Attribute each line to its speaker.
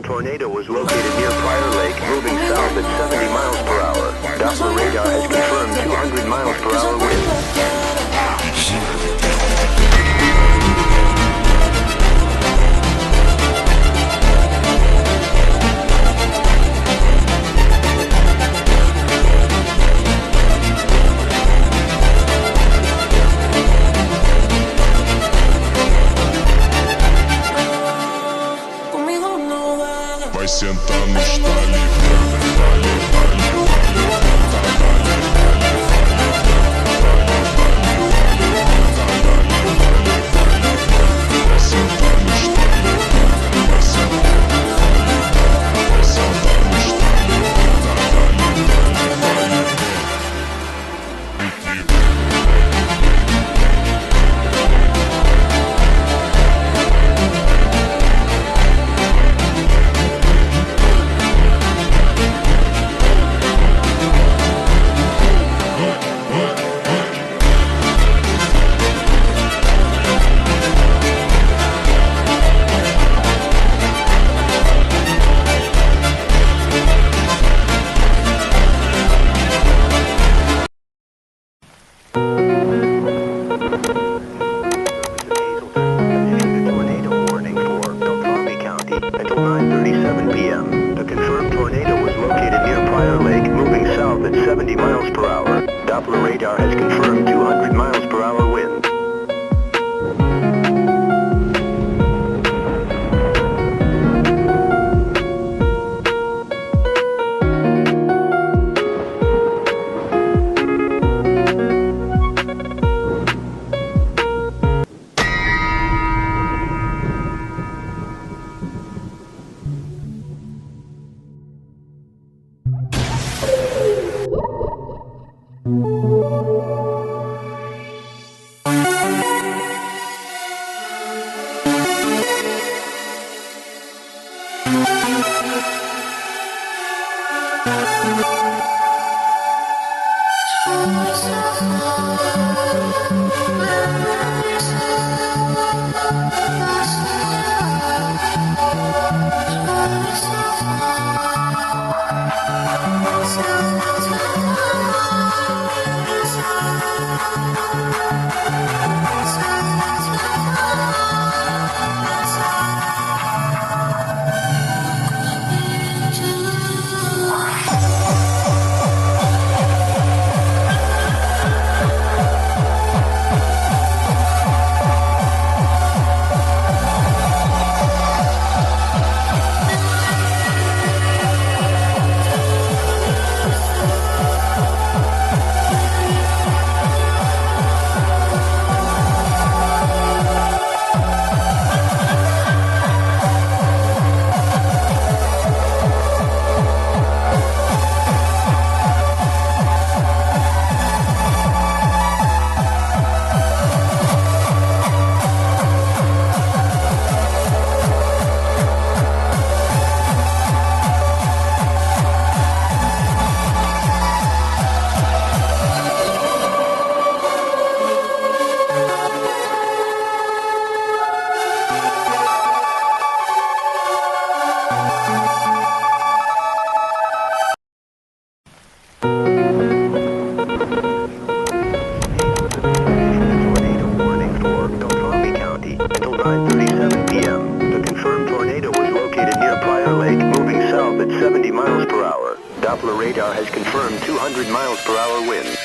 Speaker 1: tornado was located near Prior Lake, moving south at 70 miles per hour. Doppler radar has confirmed 200 miles per hour wind.
Speaker 2: Vai sentar no style, dale, until 9:37 p.m. The confirmed tornado was located near Prior Lake, moving south at 70 miles per hour. Doppler radar has confirmed 200 miles per hour wind. Until 9:37 p.m. The confirmed tornado was located near Prior Lake, moving south at 70 miles per hour. Doppler radar has confirmed 200 miles per hour wind.